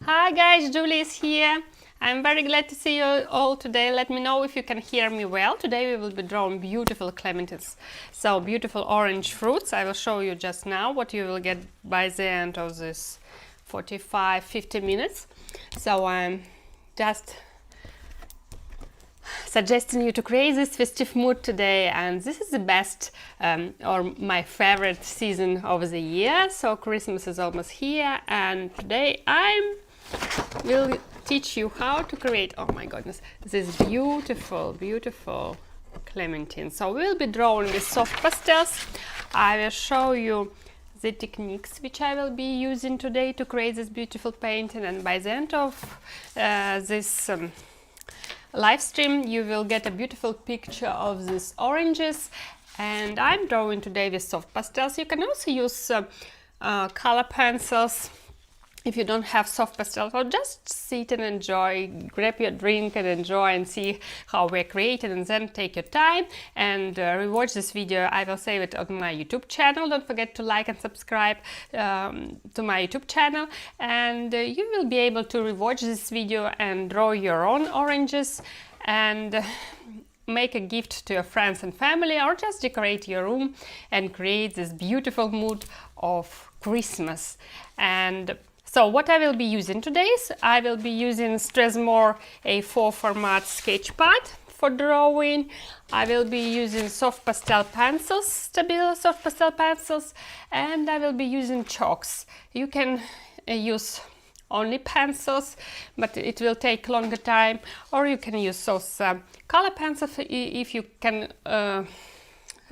Hi guys, Julie is here. I'm very glad to see you all today. Let me know if you can hear me well. Today we will be drawing beautiful clementines. So beautiful orange fruits. I will show you just now what you will get by the end of this 45-50 minutes. So I'm just suggesting you to create this festive mood today, and this is the best or my favorite season of the year. So Christmas is almost here, and today I will teach you how to create, oh my goodness, this beautiful clementine. So we'll be drawing with soft pastels. I will show you the techniques which I will be using today to create this beautiful painting, and by the end of this live stream you will get a beautiful picture of these oranges. And I'm drawing today with soft pastels. You can also use color pencils if you don't have soft pastels, or just sit and enjoy, grab your drink and enjoy and see how we're creating, and then take your time and rewatch this video. I will save it on my YouTube channel. Don't forget to like and subscribe to my YouTube channel, and you will be able to rewatch this video and draw your own oranges and make a gift to your friends and family, or just decorate your room and create this beautiful mood of Christmas. And so what I will be using today is I will be using Strathmore A4 format sketch pad for drawing. I will be using soft pastel pencils, Stabilo soft pastel pencils, and I will be using chalks. You can use only pencils, but it will take longer time, or you can use those color pencils if you can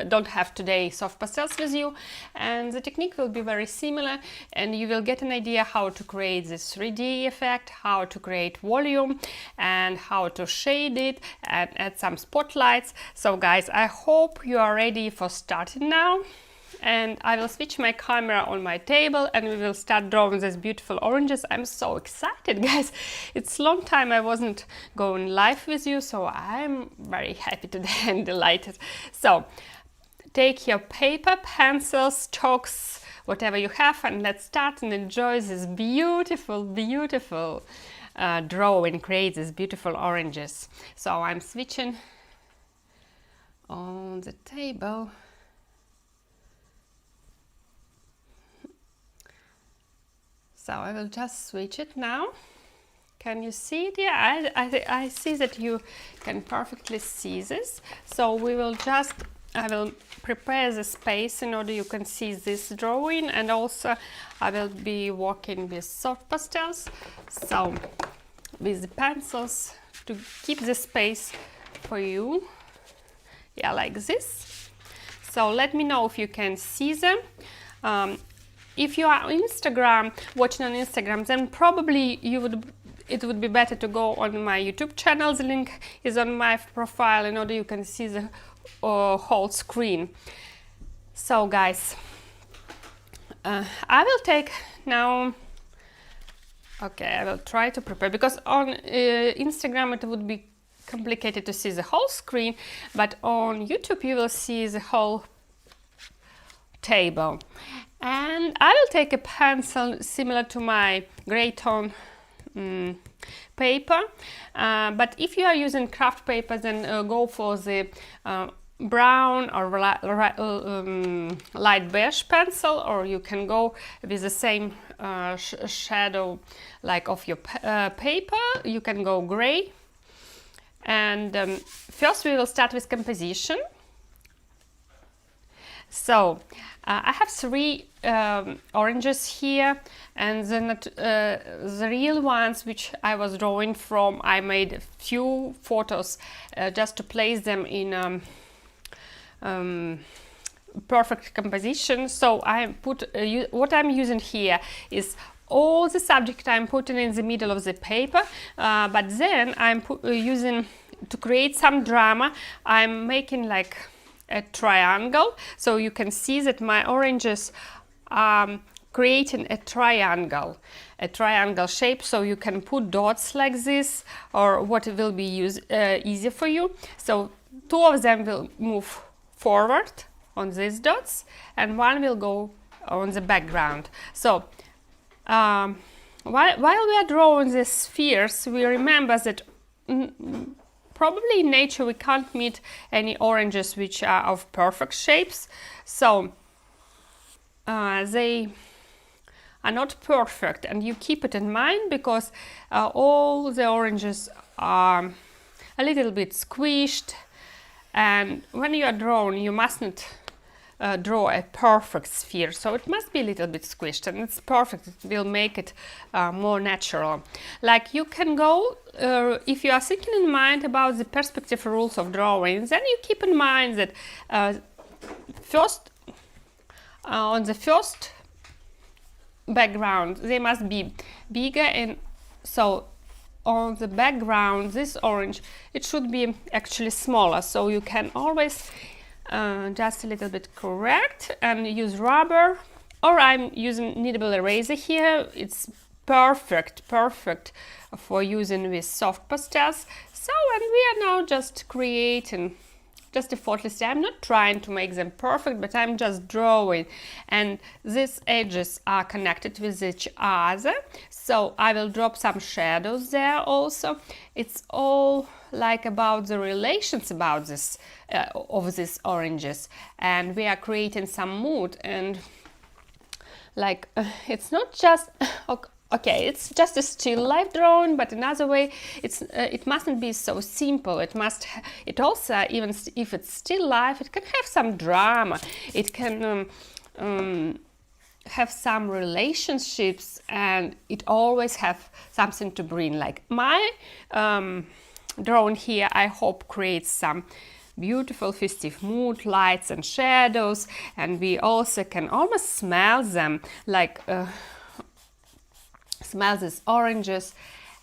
don't have today soft pastels with you. And the technique will be very similar, and you will get an idea how to create this 3D effect, how to create volume, and how to shade it and add some spotlights. So guys, I hope you are ready for starting now, and I will switch my camera on my table and we will start drawing these beautiful oranges. I'm so excited, guys. It's a long time I wasn't going live with you, so I'm very happy today and delighted. So take your paper, pencils, chalks, whatever you have, and let's start and enjoy this beautiful drawing, create these beautiful oranges. So I'm switching on the table. So I will just switch it now. Can you see it? Yeah, I see that you can perfectly see this. So we will just, I will prepare the space in order you can see this drawing, and also I will be working with soft pastels, so with the pencils to keep the space for you, yeah, like this. So let me know if you can see them. If you are on Instagram, watching on Instagram, then probably it would be better to go on my YouTube channel. The link is on my profile in order you can see the whole screen. So guys, I will take now, okay, I will try to prepare, because on Instagram it would be complicated to see the whole screen, but on YouTube you will see the whole table. And I will take a pencil similar to my gray tone paper, but if you are using craft paper, then go for the brown or light beige pencil, or you can go with the same shadow like of your paper. You can go gray. And first we will start with composition. So I have 3 oranges here, and then the real ones which I was drawing from, I made a few photos just to place them in perfect composition. So I put what I'm using here is all the subject I'm putting in the middle of the paper, but then I'm using, to create some drama, I'm making like a triangle, so you can see that my oranges are creating a triangle shape, so you can put dots like this, or what will be easier for you. So 2 of them will move forward on these dots, and 1 will go on the background. So while we are drawing these spheres, we remember that probably in nature we can't meet any oranges which are of perfect shapes. So they are not perfect, and you keep it in mind because all the oranges are a little bit squished, and when you are drawing you mustn't draw a perfect sphere, so it must be a little bit squished, and it's perfect. It will make it more natural. Like you can go, if you are thinking in mind about the perspective rules of drawing, then you keep in mind that first on the first background they must be bigger, and so on the background this orange, it should be actually smaller, so you can always just a little bit correct and use rubber, or I'm using kneadable eraser here. It's perfect for using with soft pastels. So, and we are now just creating just effortlessly. I'm not trying to make them perfect, but I'm just drawing, and these edges are connected with each other, so I will drop some shadows there also. It's all like about the relations about this of these oranges, and we are creating some mood, and like it's not just okay, it's just a still life drawing, but another way, it mustn't be so simple. It also, even if it's still life, it can have some drama. It can have some relationships, and it always have something to bring. Like my drawing here, I hope creates some beautiful festive mood, lights and shadows, and we also can almost smell them, like smell these oranges.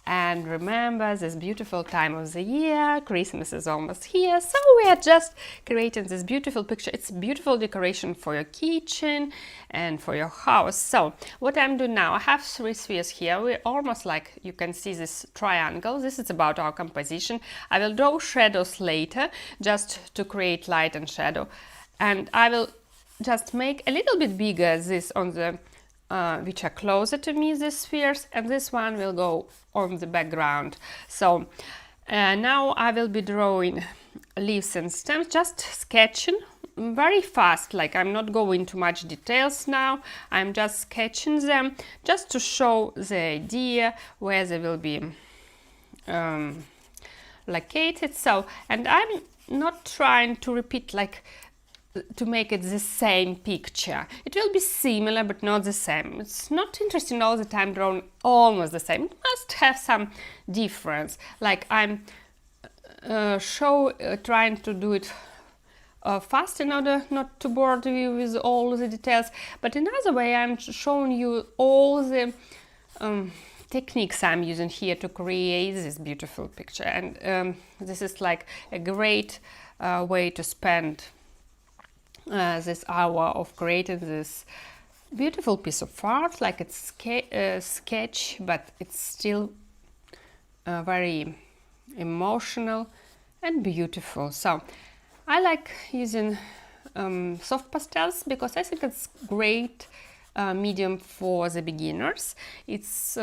And remember this beautiful time of the year, Christmas is almost here, so we are just creating this beautiful picture. It's a beautiful decoration for your kitchen and for your house. So what I'm doing now, I have 3 spheres here. We're almost like, you can see this triangle. This is about our composition. I will draw shadows later just to create light and shadow, and I will just make a little bit bigger this on the which are closer to me, these spheres, and this one will go on the background. So now I will be drawing leaves and stems, just sketching very fast, like I'm not going to much details now. I'm just sketching them just to show the idea where they will be located. So, and I'm not trying to repeat, like to make it the same picture. It will be similar but not the same. It's not interesting all the time drawing almost the same. It must have some difference. Like I'm trying to do it fast in order not to bore you with all the details, but another way I'm showing you all the techniques I'm using here to create this beautiful picture, and this is like a great way to spend this hour of creating this beautiful piece of art. Like it's sketch, but it's still very emotional and beautiful. So I like using soft pastels because I think it's great medium for the beginners. It's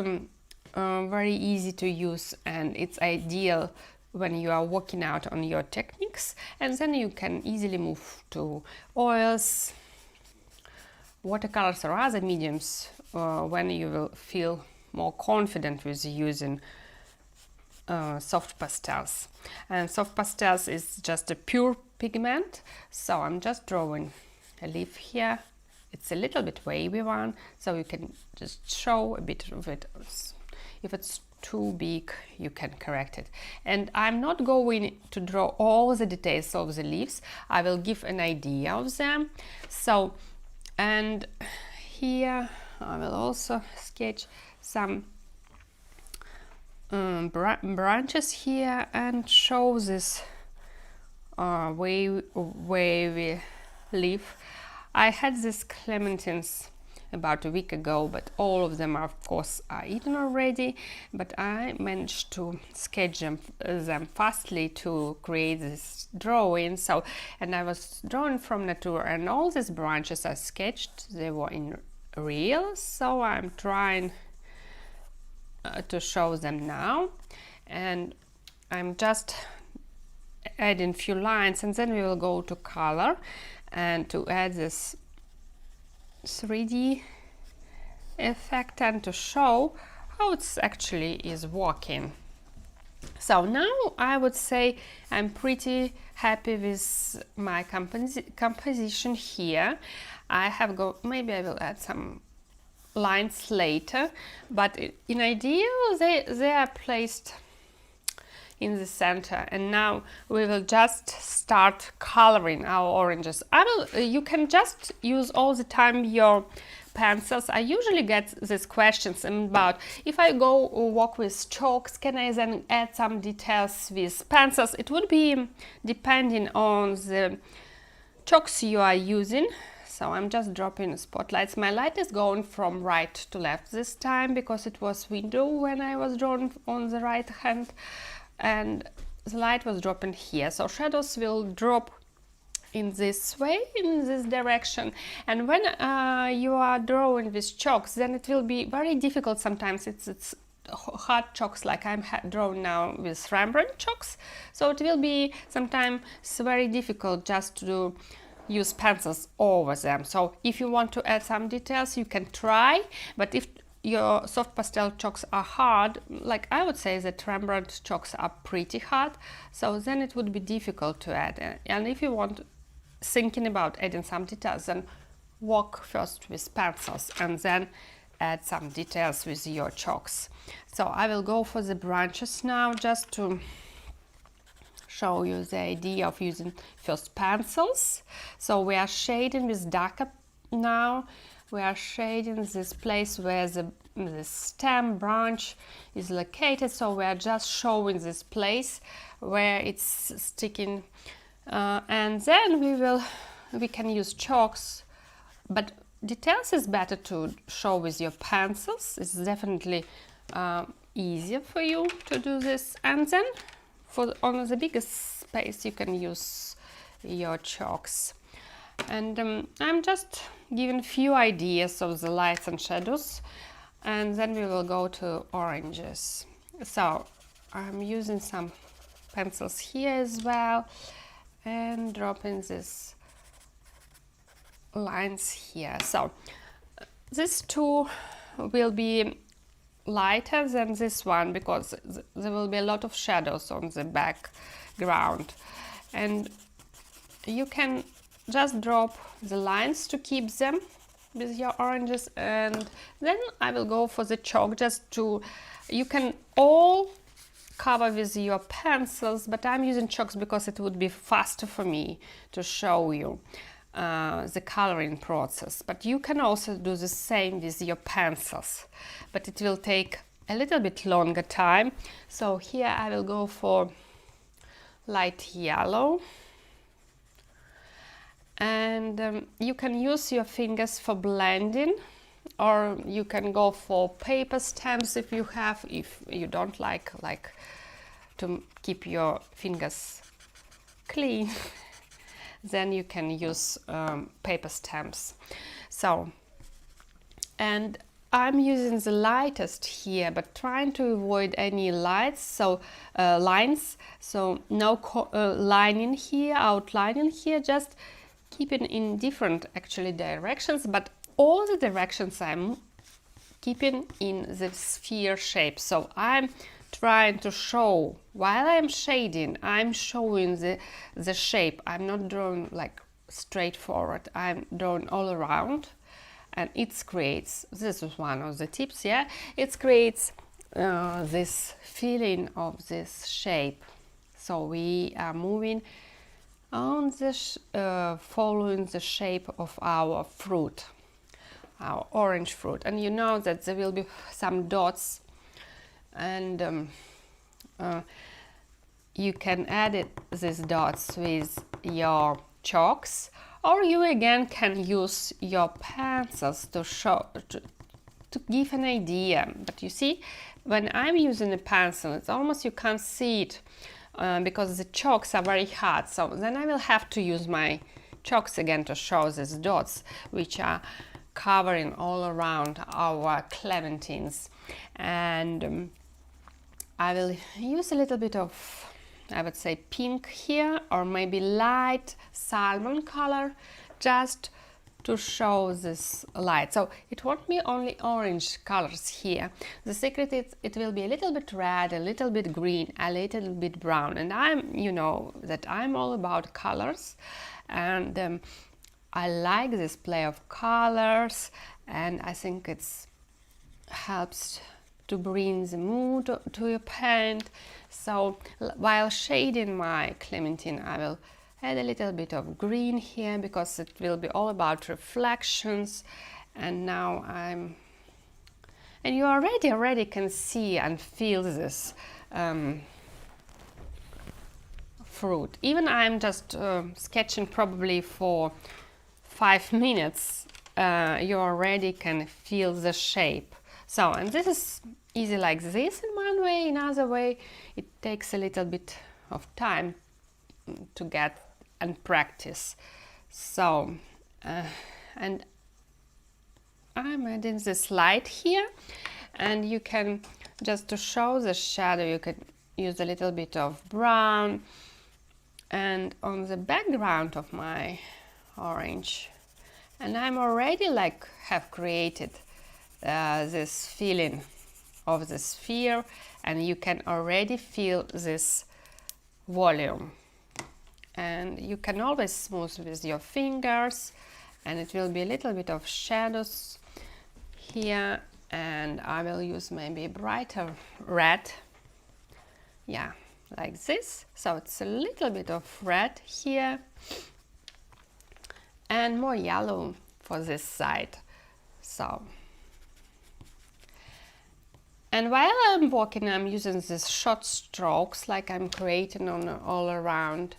very easy to use, and it's ideal when you are working out on your techniques, and then you can easily move to oils, watercolors or other mediums when you will feel more confident with using soft pastels. And soft pastels is just a pure pigment, so I'm just drawing a leaf here. It's a little bit wavy one, so you can just show a bit of it. If it's too big, you can correct it. And I'm not going to draw all the details of the leaves. I will give an idea of them. So, and here I will also sketch some branches here and show this wavy leaf. I had this clementines about a week ago, but all of them are, of course, are eaten already. But I managed to sketch them fastly to create this drawing. So, and I was drawing from nature, and all these branches I sketched, they were in real. So I'm trying to show them now, and I'm just adding few lines, and then we will go to color and to add this 3D effect and to show how it's actually is working. So now I would say I'm pretty happy with my composition here. I have maybe I will add some lines later, but in ideal they are placed in the center, and now we will just start coloring our oranges. You can just use all the time your pencils. I usually get these questions about if I go work with chalks, can I then add some details with pencils? It would be depending on the chalks you are using. So I'm just dropping spotlights. My light is going from right to left this time because it was window when I was drawing on the right hand, and the light was dropping here. So shadows will drop in this way, in this direction. And when you are drawing with chalks, then it will be very difficult sometimes. It's hard chalks like I'm drawing now with Rembrandt chalks. So it will be sometimes very difficult just to use pencils over them. So if you want to add some details, you can try, but if your soft pastel chalks are hard, like I would say that Rembrandt chalks are pretty hard, so then it would be difficult to add. And if you want thinking about adding some details, then work first with pencils and then add some details with your chalks. So I will go for the branches now, just to show you the idea of using first pencils. So we are shading with darker now. We are shading this place where the stem branch is located. So we are just showing this place where it's sticking, and then we can use chalks, but details is better to show with your pencils. It's definitely easier for you to do this, and then on the biggest space you can use your chalks. And I'm just giving few ideas of the lights and shadows, and then we will go to oranges. So I'm using some pencils here as well and dropping these lines here. So these two will be lighter than this one because there will be a lot of shadows on the background, and you can just drop the lines to keep them with your oranges, and then I will go for the chalk just to, you can all cover with your pencils, but I'm using chalks because it would be faster for me to show you the coloring process. But you can also do the same with your pencils, but it will take a little bit longer time. So here I will go for light yellow, and you can use your fingers for blending, or you can go for paper stamps if you don't like to keep your fingers clean. Then you can use paper stamps. So, and I'm using the lightest here, but trying to avoid any lights, so lines, so no lining here, outlining here, just keeping in different actually directions, but all the directions I'm keeping in the sphere shape. So I'm trying to show, while I'm shading, I'm showing the shape. I'm not drawing like straight forward, I'm drawing all around, and it creates, this is one of the tips, yeah, it creates this feeling of this shape. So we are moving on this, following the shape of our fruit, our orange fruit, and you know that there will be some dots, and you can add these dots with your chalks, or you again can use your pencils to show, to give an idea. But you see, when I'm using a pencil, it's almost you can't see it because the chalks are very hard. So then I will have to use my chalks again to show these dots, which are covering all around our clementines. And I will use a little bit of, I would say, pink here, or maybe light salmon color, just to show this light. So it won't be only orange colors here. The secret is it will be a little bit red, a little bit green, a little bit brown. And I'm, you know, that I'm all about colors, and I like this play of colors, and I think it's helps to bring the mood to your paint. So while shading my clementine, I will add a little bit of green here because it will be all about reflections. And now and you already can see and feel this fruit. Even I'm just sketching probably for 5 minutes, you already can feel the shape. So, and this is easy like this in one way. In another way, it takes a little bit of time to get and practice. So, and I'm adding this light here, and you can, just to show the shadow, you can use a little bit of brown, and on the background of my orange, and I'm already like have created this feeling of the sphere, and you can already feel this volume. And you can always smooth with your fingers, and it will be a little bit of shadows here, and I will use maybe brighter red, yeah, like this. So it's a little bit of red here and more yellow for this side. So, and while I'm working, I'm using these short strokes, like I'm creating on all around,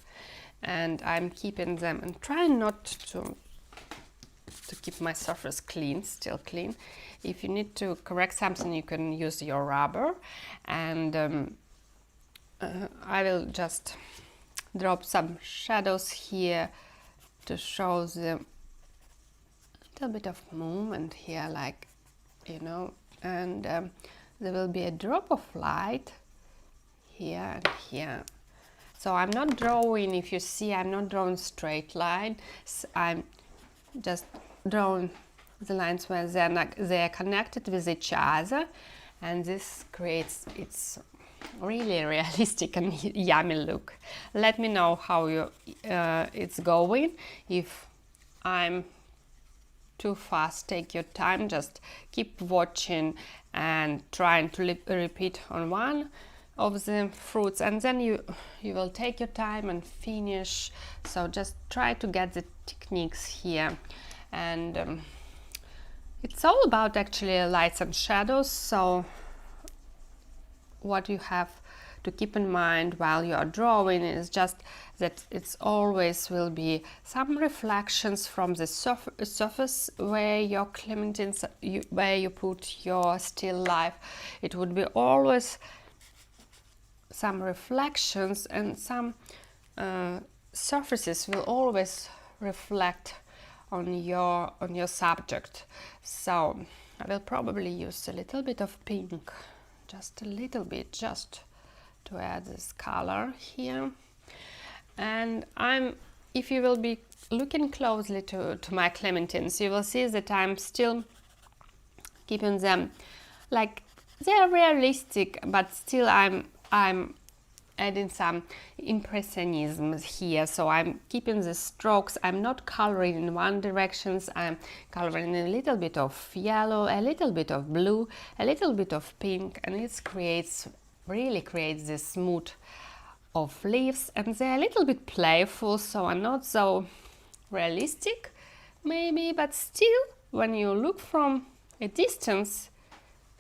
and I'm keeping them and trying not to keep my surface clean, still clean. If you need to correct something, you can use your rubber, and I will just drop some shadows here to show the little bit of movement here, like, you know, and there will be a drop of light here and here. So I'm not drawing, if you see, I'm not drawing straight lines. I'm just drawing the lines where they are connected with each other, and this creates its really realistic and yummy look. Let me know how it's going. If I'm too fast, take your time, just keep watching and trying to repeat on one of the fruits, and then you will take your time and finish. So just try to get the techniques here, and it's all about actually lights and shadows. So what you have to keep in mind while you are drawing is just that it's always will be some reflections from the surface where your clementines, where you put your still life. It would be always some reflections, and some surfaces will always reflect on your subject. So I will probably use a little bit of pink, just a little bit, just to add this color here. And if you will be looking closely to my clementines, you will see that I'm still keeping them like they're realistic, but still I'm adding some impressionism here. So I'm keeping the strokes. I'm not coloring in one direction. I'm coloring a little bit of yellow, a little bit of blue, a little bit of pink, and it really creates this mood of leaves, and they're a little bit playful, so are not so realistic maybe, but still when you look from a distance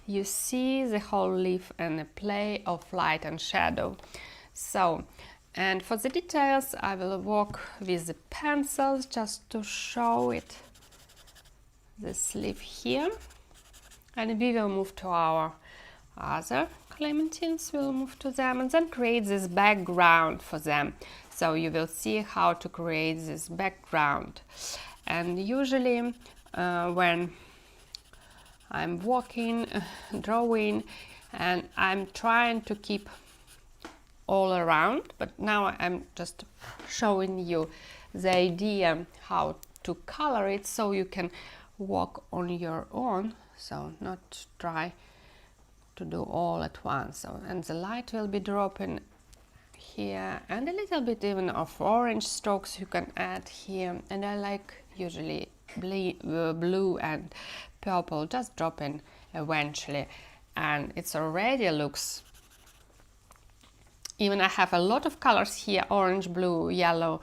you see the whole leaf and a play of light and shadow. So And for the details, I will work with the pencils just to show it, this leaf here. And we will move to our other clementines, we'll move to them and then create this background for them. So you will see how to create this background. And usually when I'm walking, drawing, and I'm trying to keep all around, but now I'm just showing you the idea how to color it so you can walk on your own, so not try to do all at once. So, and the light will be dropping here, and a little bit even of orange strokes you can add here, and I like usually blue and purple, just drop in eventually, and it's already looks, even I have a lot of colors here, orange, blue, yellow,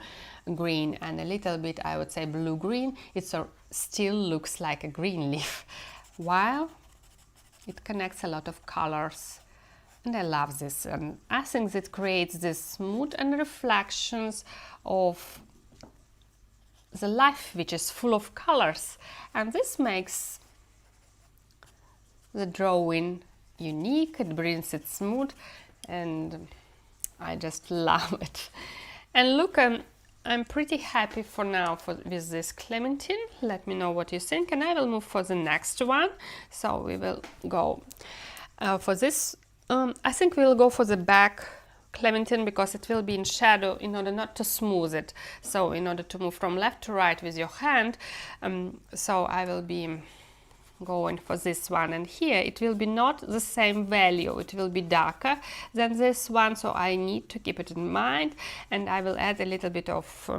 green, and a little bit I would say blue-green. It still looks like a green leaf, while it connects a lot of colors, and I love this, and I think it creates this mood and reflections of the life which is full of colors, and this makes the drawing unique. It brings its mood, and I just love it. And look, I'm pretty happy for now with this clementine. Let me know what you think, and I will move for the next one. So we will go for this. I think we'll go for the back clementine because it will be in shadow in order not to smooth it. So in order to move from left to right with your hand, so I will be going for this one, and here it will be not the same value, it will be darker than this one, so I need to keep it in mind, and I will add a little bit of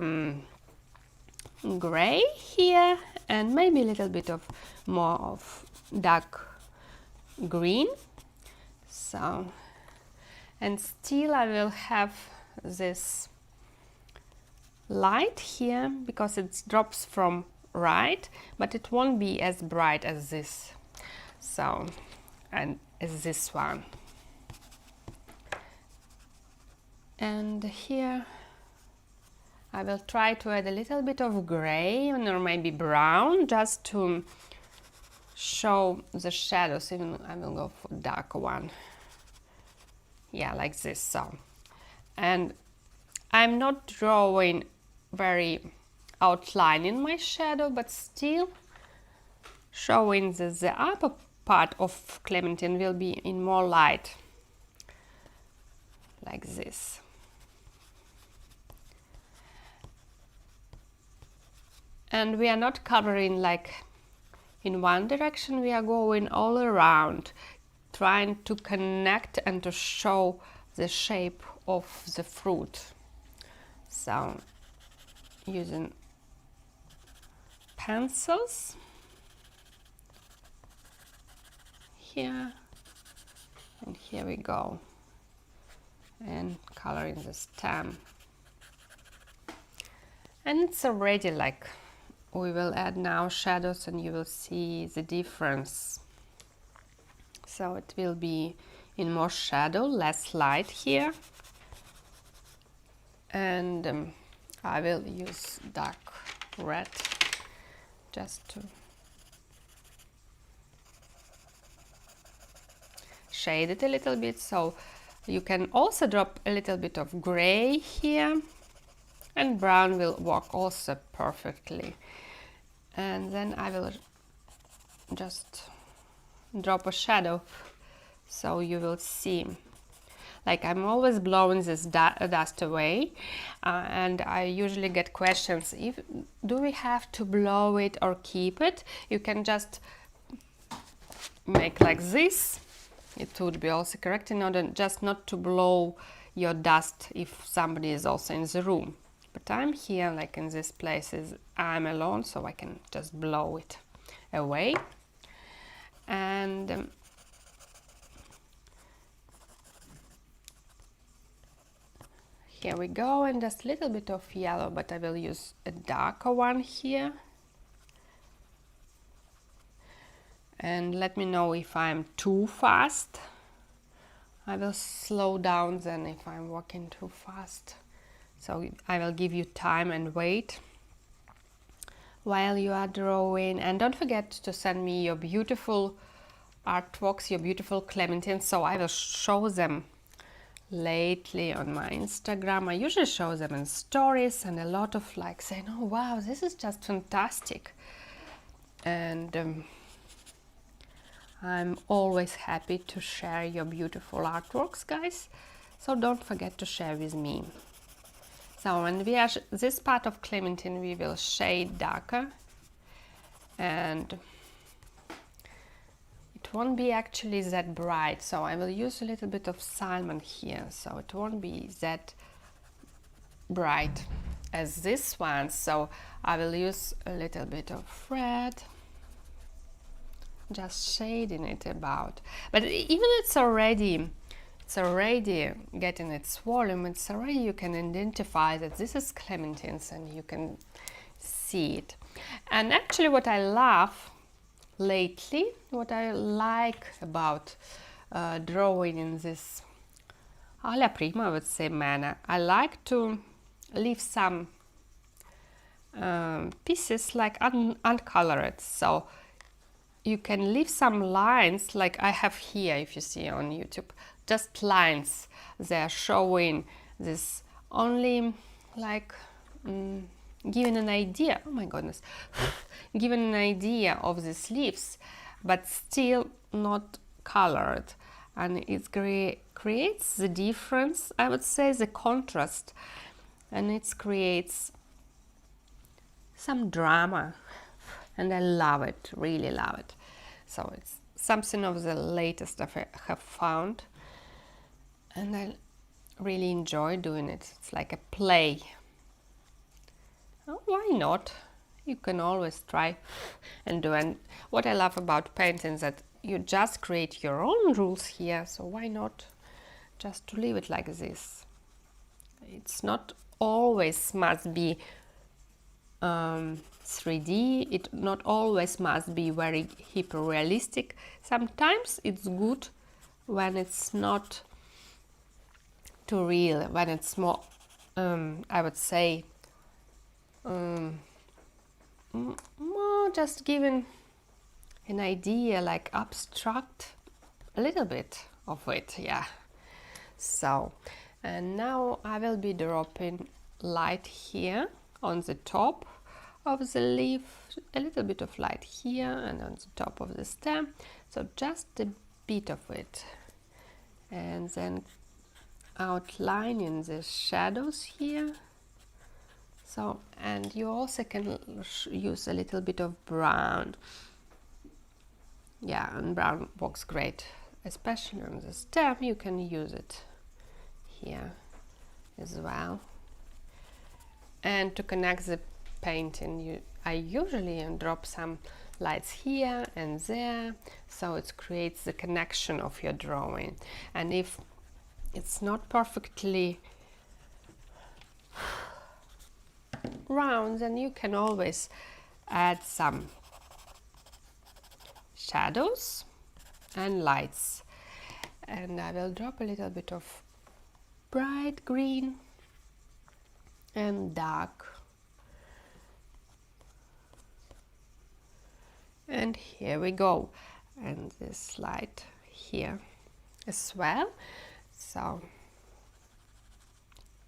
gray here and maybe a little bit of more of dark green. So, and still I will have this light here because it drops from right, but it won't be as bright as this, so, and as this one. And here I will try to add a little bit of gray or maybe brown just to show the shadows. Even I will go for darker one, yeah, like this. So, and I'm not drawing very outline in my shadow, but still showing the upper part of clementine will be in more light, like this. And we are not covering like in one direction, we are going all around, trying to connect and to show the shape of the fruit. So using pencils here, and here we go, and coloring the stem, and it's already like, we will add now shadows and you will see the difference. So it will be in more shadow, less light here, and I will use dark red just to shade it a little bit. So you can also drop a little bit of gray here, and brown will work also perfectly. And then I will just drop a shadow so you will see. Like, I'm always blowing this dust away, and I usually get questions, do we have to blow it or keep it? You can just make like this. It would be also correct in order just not to blow your dust if somebody is also in the room. But I'm here, like in these places, I'm alone, so I can just blow it away. And here we go, and just a little bit of yellow, but I will use a darker one here. And let me know if I'm too fast I will slow down then if I'm walking too fast. So I will give you time and wait while you are drawing. And don't forget to send me your beautiful artworks, your beautiful clementines, so I will show them lately on my Instagram. I usually show them in stories, and a lot of like saying, oh wow, this is just fantastic. And I'm always happy to share your beautiful artworks, guys, so don't forget to share with me. So when we are this part of clementine, we will shade darker, and it won't be actually that bright, so I will use a little bit of salmon here, so it won't be that bright as this one. So I will use a little bit of red, just shading it about. But even it's already getting its volume, it's already, you can identify that this is clementines, and you can see it. And actually what I love lately, what I like about drawing in this alla prima, I would say, manner, I like to leave some pieces like uncolored, so you can leave some lines like I have here, if you see on YouTube, just lines. They're showing this only like giving an idea, oh my goodness, giving an idea of these leaves, but still not colored, and it creates the difference, I would say, the contrast, and it creates some drama, and I love it, really love it. So it's something of the latest I have found, and I really enjoy doing it. It's like a play. Oh, why not? You can always try and do. And what I love about painting is that you just create your own rules here, so why not just to leave it like this? It's not always must be 3D, it not always must be very hyper realistic. Sometimes it's good when it's not too real, when it's more I would say more just giving an idea, like abstract a little bit of it, yeah. So, and now I will be dropping light here on the top of the leaf, a little bit of light here and on the top of the stem, so just a bit of it, and then outlining the shadows here. So, and you also can use a little bit of brown, yeah, and brown works great, especially on the stem. You can use it here as well. And to connect the painting, I usually drop some lights here and there, so it creates the connection of your drawing. And if it's not perfectly round, then you can always add some shadows and lights. And I will drop a little bit of bright green and dark, and here we go, and this light here as well. So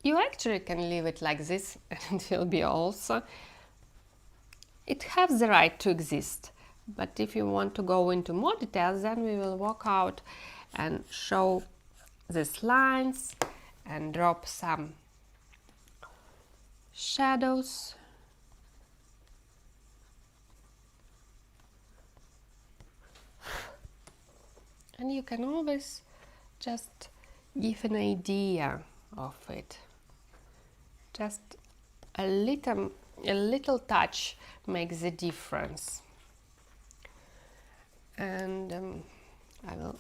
you actually can leave it like this and it will be also, it has the right to exist. But if you want to go into more details, then we will walk out and show these lines and drop some shadows. And you can always just give an idea of it. Just a little touch makes the difference. And I will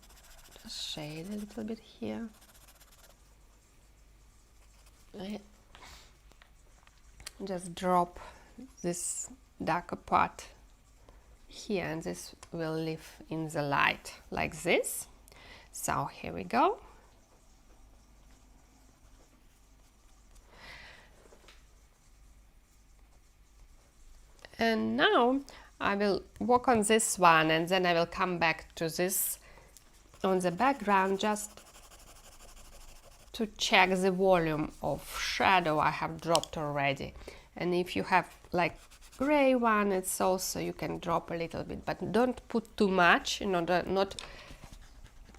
just shade a little bit here. I just drop this darker part here, and this will live in the light like this. So here we go. And now I will work on this one, and then I will come back to this on the background just to check the volume of shadow I have dropped already. And if you have like gray one, it's also, you can drop a little bit, but don't put too much in order not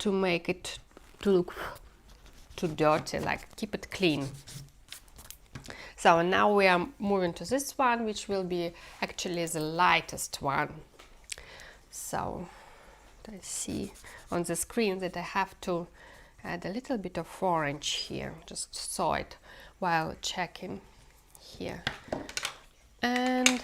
to make it to look too dirty, like keep it clean. So now we are moving to this one, which will be actually the lightest one. So I see on the screen that I have to add a little bit of orange here. Just saw it while checking here. And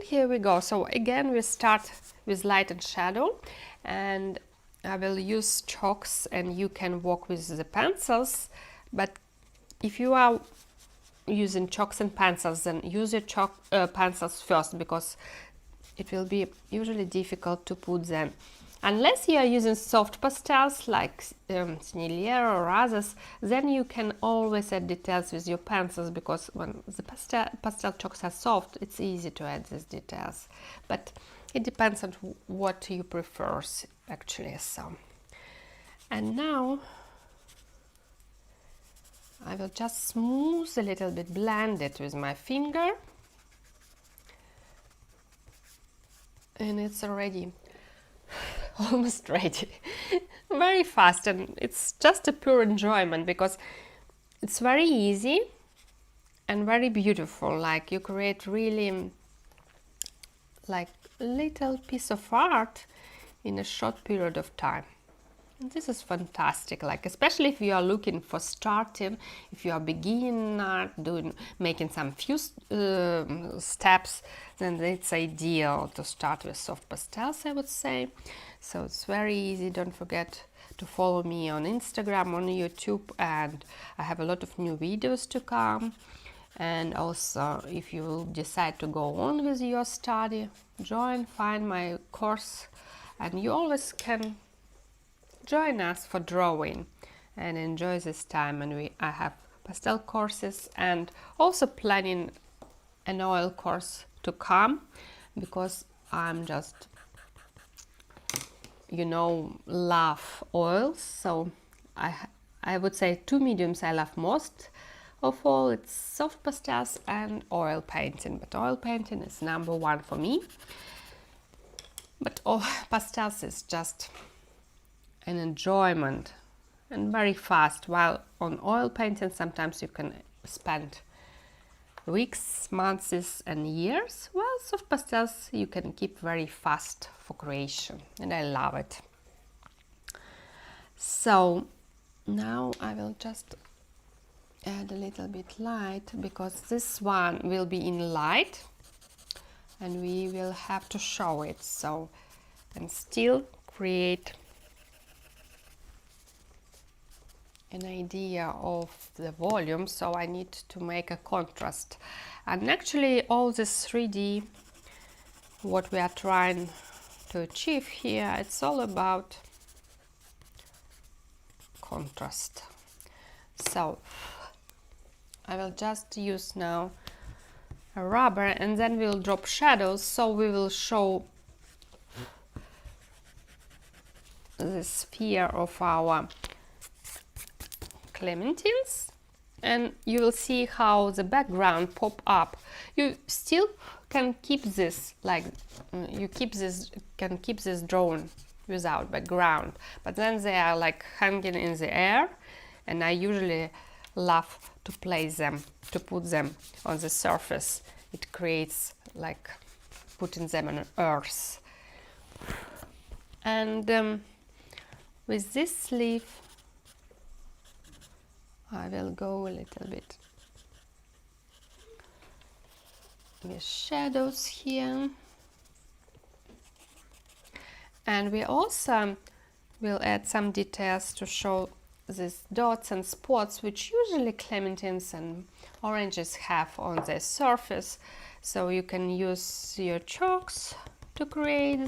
here we go. So again, we start with light and shadow, and I will use chalks and you can work with the pencils, but if you are using chalks and pencils, then use your pencils first, because it will be usually difficult to put them. Unless you are using soft pastels like Sennelier or others, then you can always add details with your pencils, because when the pastel chalks are soft, it's easy to add these details. But it depends on what you prefer, actually. So, and now I will just smooth a little bit, blend it with my finger, and it's already almost ready. Very fast, and it's just a pure enjoyment because it's very easy and very beautiful. Like you create really like a little piece of art in a short period of time. And this is fantastic, like especially if you are looking for starting, if you are beginning art, making some few steps, then it's ideal to start with soft pastels, I would say. So it's very easy. Don't forget to follow me on Instagram, on YouTube, and I have a lot of new videos to come. And also, if you decide to go on with your study, find my course, and you always can join us for drawing and enjoy this time. And I have pastel courses and also planning an oil course to come, because I'm just, love oils. So I would say two mediums I love most of all. It's soft pastels and oil painting, but oil painting is number one for me. But pastels is just an enjoyment and very fast, while on oil painting sometimes you can spend weeks, months and years. Well, soft pastels you can keep very fast for creation, and I love it. So now I will just add a little bit light, because this one will be in light and we will have to show it, so, and still create an idea of the volume. So I need to make a contrast, and actually all this 3D, what we are trying to achieve here, it's all about contrast. So I will just use now a rubber, and then we'll drop shadows, so we will show the sphere of our clementines, and you will see how the background pop up. You still can keep this, like can keep this drawn without background, but then they are like hanging in the air, and I usually love to place them, to put them on the surface. It creates like putting them on earth. And with this leaf I will go a little bit with shadows here, and we also will add some details to show these dots and spots which usually clementines and oranges have on their surface. So you can use your chalks to create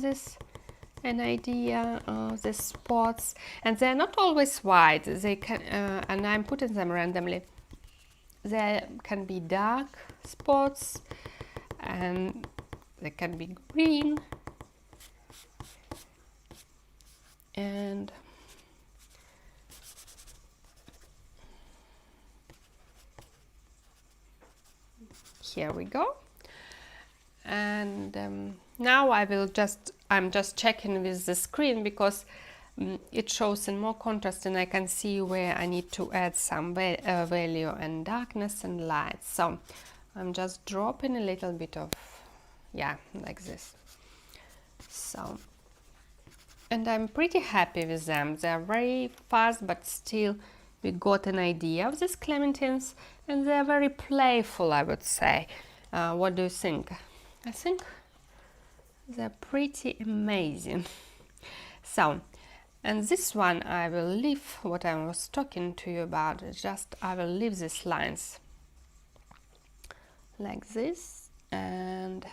an idea of the spots, and they're not always white. They can, and I'm putting them randomly there can be dark spots and there can be green, and here we go. And now I'm just checking with the screen because it shows in more contrast, and I can see where I need to add some value and darkness and light. So I'm just dropping a little bit of, yeah, like this. So, and I'm pretty happy with them. They're very fast, but still we got an idea of these clementines, and they're very playful, I would say. What do you think? I think they're pretty amazing. So, and this one I will leave what I was talking to you about. Just I will leave these lines like this, and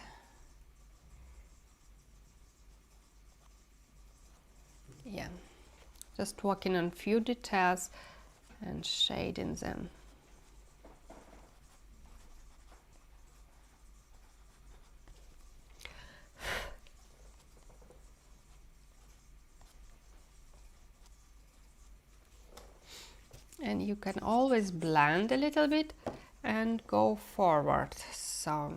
yeah, just working on few details and shading them. And you can always blend a little bit and go forward. So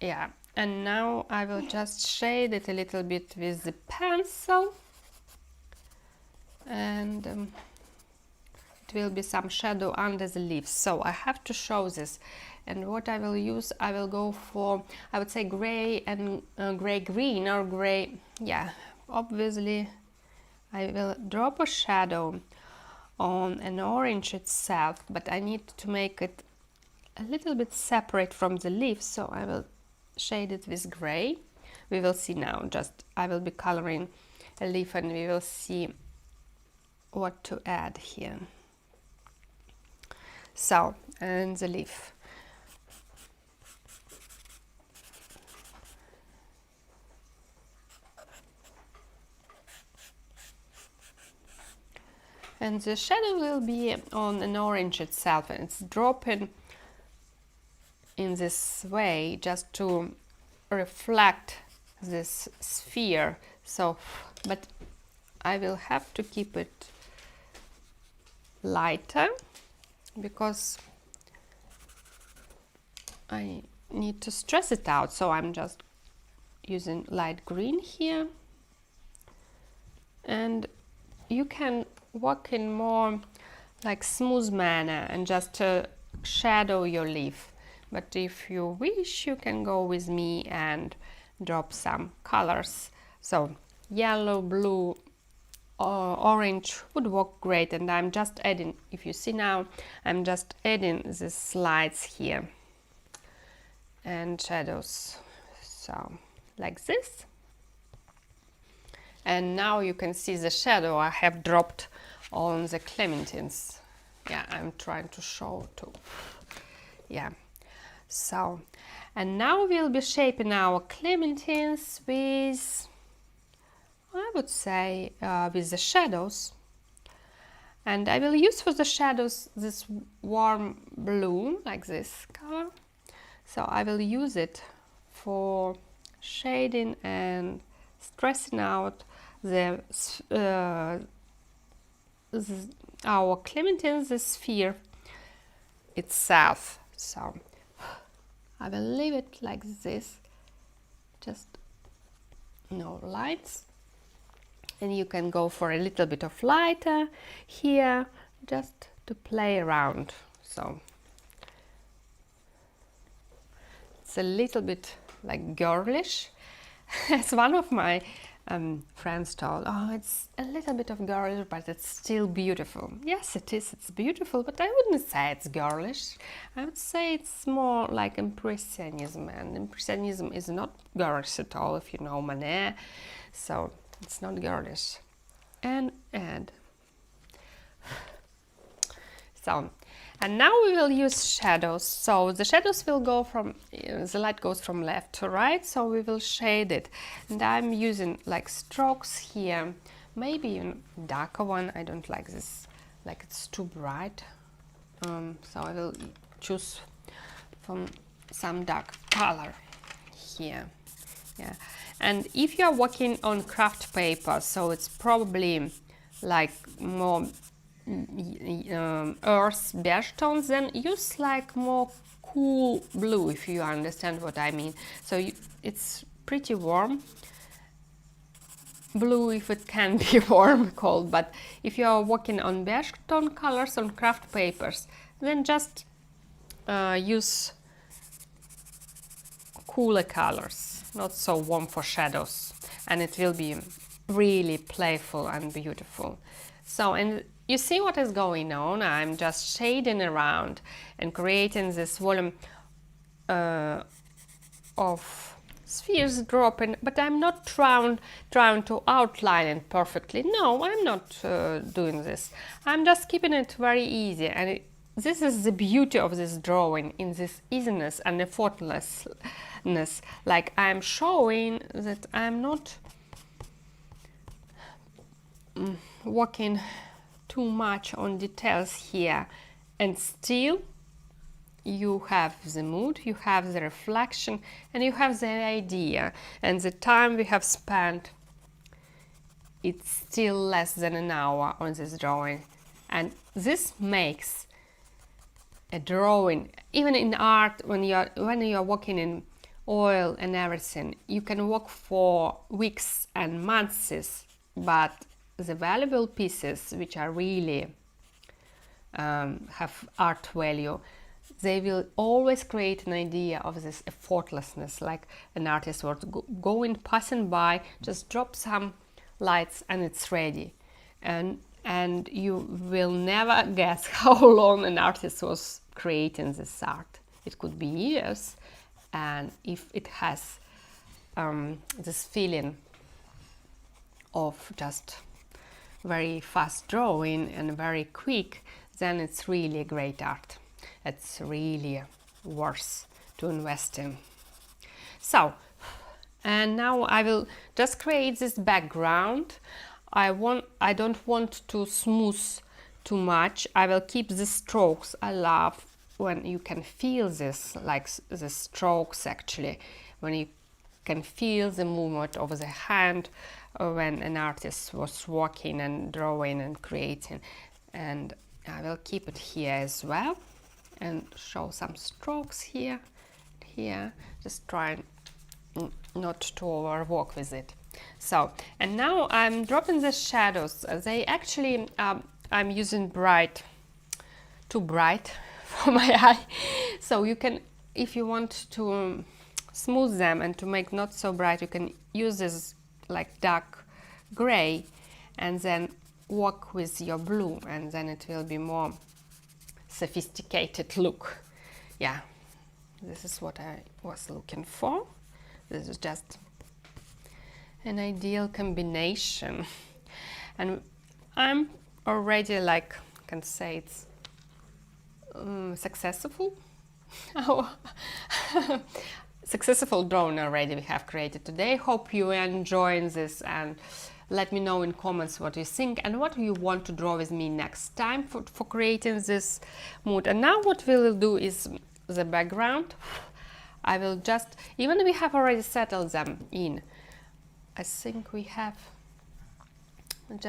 yeah, and now I will just shade it a little bit with the pencil, and it will be some shadow under the leaves. So I have to show this, and what I will use, I will go for, I would say, gray and gray green or gray, yeah, obviously I will drop a shadow on an orange itself, but I need to make it a little bit separate from the leaf, so I will shade it with gray. We will see now, just I will be coloring a leaf and we will see what to add here. So, and the leaf. And the shadow will be on an orange itself, and it's dropping in this way just to reflect this sphere. So, but I will have to keep it lighter because I need to stress it out. So I'm just using light green here, and you can work in more like smooth manner and just shadow your leaf. But if you wish, you can go with me and drop some colors. So yellow, blue, or orange would work great. And I'm just adding, if you see now, I'm just adding these lights here and shadows. So like this. And now you can see the shadow I have dropped on the clementines. Yeah, I'm trying to show too. Yeah. So, and now we'll be shaping our clementines with, I would say, with the shadows. And I will use for the shadows this warm blue, like this color. So I will use it for shading and stressing out the our clementines, the sphere itself. So I will leave it like this, just no lights, and you can go for a little bit of lighter here just to play around. So it's a little bit like girlish. As one of my friends told, oh, it's a little bit of girlish, but it's still beautiful. Yes, it is, it's beautiful, but I wouldn't say it's girlish. I would say it's more like Impressionism, and Impressionism is not girlish at all, if you know Manet, so it's not girlish. And so, And now we will use shadows. So the shadows will go from, the light goes from left to right, so we will shade it. And I'm using like strokes here, maybe a darker one. I don't like this, like it's too bright. So I will choose from some dark color here. Yeah. And if you are working on craft paper, so it's probably like more earth beige tones, then use like more cool blue, if you understand what I mean. So it's pretty warm blue, if it can be warm, cold, but if you are working on beige tone colors on craft papers, then just use cooler colors, not so warm for shadows, and it will be really playful and beautiful. So, and you see what is going on. I'm just shading around and creating this volume of spheres dropping, but I'm not trying to outline it perfectly. No, I'm not doing this. I'm just keeping it very easy, and this is the beauty of this drawing, in this easiness and effortlessness. Like I'm showing that I'm not working too much on details here, and still you have the mood, you have the reflection, and you have the idea, and the time we have spent, it's still less than an hour on this drawing. And this makes a drawing, even in art, when you're working in oil and everything, you can work for weeks and months, but the valuable pieces, which are really have art value, they will always create an idea of this effortlessness, like an artist was going, passing by, just drop some lights and it's ready. And you will never guess how long an artist was creating this art. It could be years, and if it has this feeling of just very fast drawing and very quick, then it's really great art. It's really worth to invest in. So, and now I will just create this background. I don't want to smooth too much. I will keep the strokes. I love when you can feel this, like the strokes actually, when you can feel the movement of the hand when an artist was working and drawing and creating. And I will keep it here as well and show some strokes here, just trying not to overwork with it. So, and now I'm dropping the shadows. They actually, I'm using too bright for my eye. So you can, if you want to smooth them and to make not so bright, you can use this like dark gray and then work with your blue, and then it will be more sophisticated look. Yeah, this is what I was looking for. This is just an ideal combination, and I'm already, like, can say it's successful. Successful drawing already we have created today. Hope you are enjoying this, and let me know in comments what you think and what you want to draw with me next time for creating this mood. And now what we will do is the background. I will just, even we have already settled them in, I think we have I'm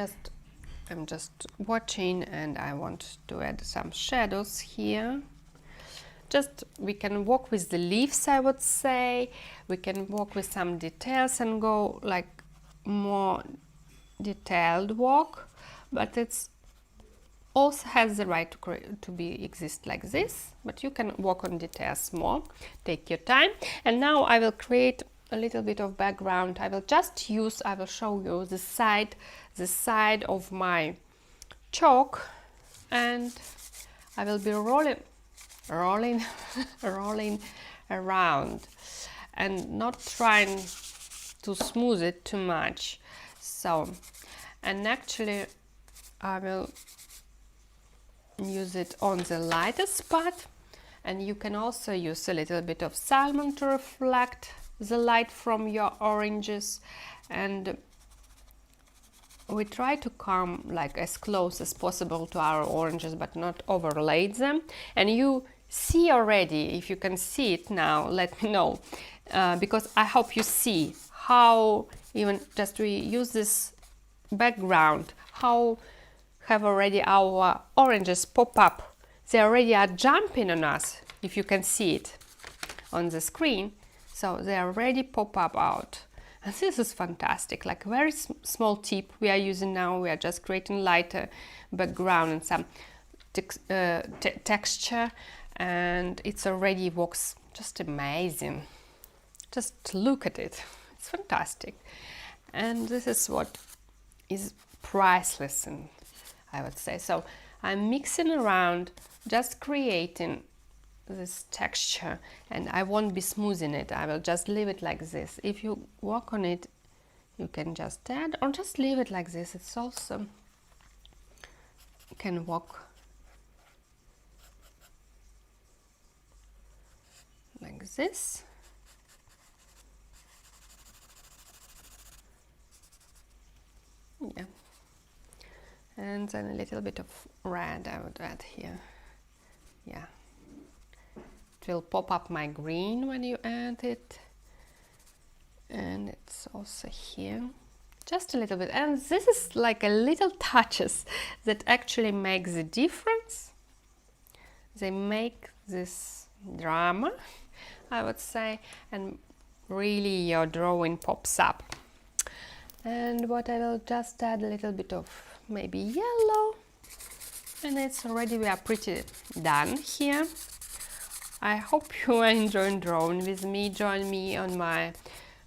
just watching, and I want to add some shadows here. Just, we can work with the leaves, I would say. We can work with some details and go like more detailed work, but it's also has the right to exist like this, but you can work on details more. Take your time. And now I will create a little bit of background. I will show you the side of my chalk, and I will be rolling around and not trying to smooth it too much. So, and actually I will use it on the lighter spot, and you can also use a little bit of salmon to reflect the light from your oranges. And we try to come like as close as possible to our oranges, but not overlay them. And you see already, if you can see it now, let me know, because I hope you see how even just we use this background, how have already our oranges pop up. They already are jumping on us, if you can see it on the screen. So they already pop up out. And this is fantastic, like very small tip we are using now. We are just creating lighter background and some texture, and it's already works just amazing. Just look at it, it's fantastic. And this is what is priceless, and I would say. So I'm mixing around, just creating this texture, and I won't be smoothing it. I will just leave it like this. If you work on it, you can just add or just leave it like this. It's also can work like this. Yeah. And then a little bit of red I would add here. Yeah. It will pop up my green when you add it. And it's also here. Just a little bit. And this is like a little touches that actually make the difference. They make this drama, I would say, and really your drawing pops up. And what I will just add a little bit of maybe yellow, and it's already, we are pretty done here. I hope you are enjoying drawing with me. Join me on my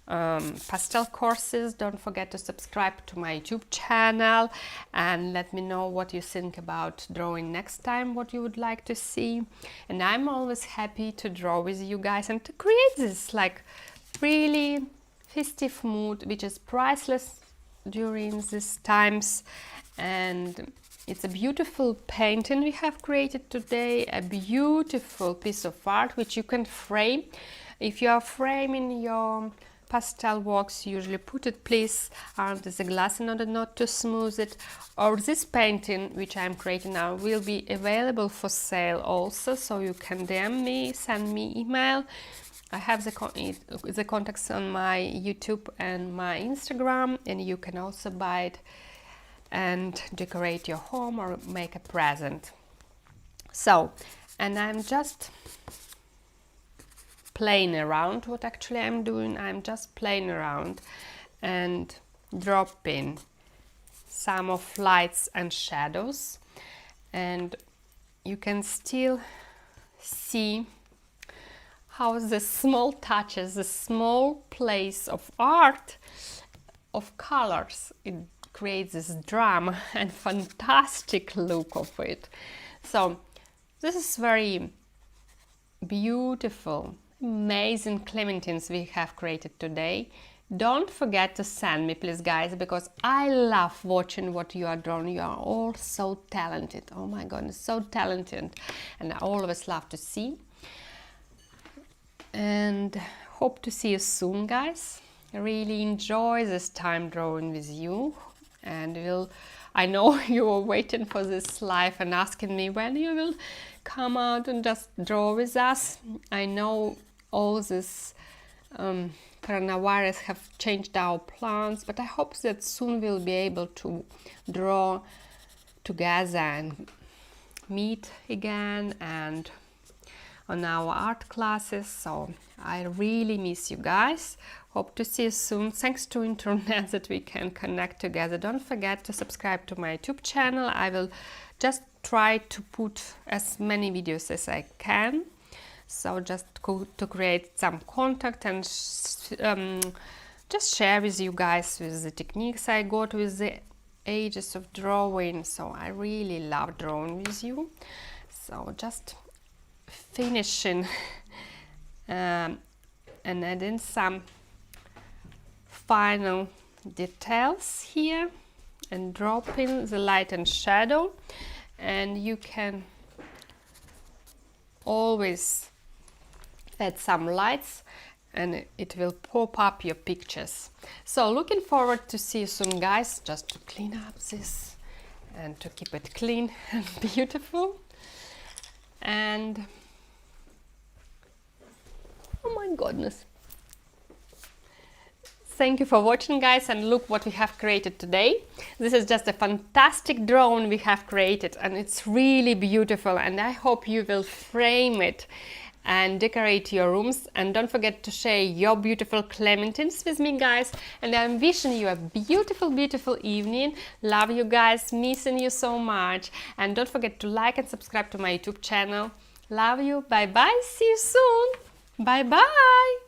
pastel courses. Don't forget to subscribe to my YouTube channel and let me know what you think about drawing next time, what you would like to see. And I'm always happy to draw with you guys and to create this like really festive mood, which is priceless during these times. And it's a beautiful painting we have created today, a beautiful piece of art which you can frame. If you are framing your pastel works, usually put it please under the glass in order not to smooth it. Or this painting which I'm creating now will be available for sale also, so you can DM me, send me email. I have the contacts on my YouTube and my Instagram, and you can also buy it and decorate your home or make a present. So, and I'm just playing around. What actually I'm doing, I'm just playing around and dropping some of lights and shadows, and you can still see how the small touches, the small place of art, of colors, it creates this drama and fantastic look of it. So this is very beautiful, amazing clementines we have created today. Don't forget to send me please guys, because I love watching what you are drawing. You are all so talented. Oh my goodness, so talented, and I always love to see. And hope to see you soon guys. I really enjoy this time drawing with you, and I know you were waiting for this live and asking me when you will come out and just draw with us. I know all this coronavirus have changed our plans, but I hope that soon we'll be able to draw together and meet again and on our art classes. So I really miss you guys. Hope to see you soon. Thanks to internet that we can connect together. Don't forget to subscribe to my YouTube channel. I will just try to put as many videos as I can. So just to create some contact and just share with you guys with the techniques I got with the ages of drawing. So I really love drawing with you. So just finishing and adding some final details here and dropping the light and shadow. and you can always add some lights and it will pop up your pictures. So looking forward to see you soon, guys. Just to clean up this and to keep it clean and beautiful. And oh my goodness. Thank you for watching, guys, and look what we have created today. This is just a fantastic drone we have created, and it's really beautiful, and I hope you will frame it and decorate your rooms. And don't forget to share your beautiful clementines with me, guys, and I'm wishing you a beautiful, beautiful evening. Love you guys, missing you so much, and don't forget to like and subscribe to my YouTube channel. Love you, bye bye, see you soon, bye bye.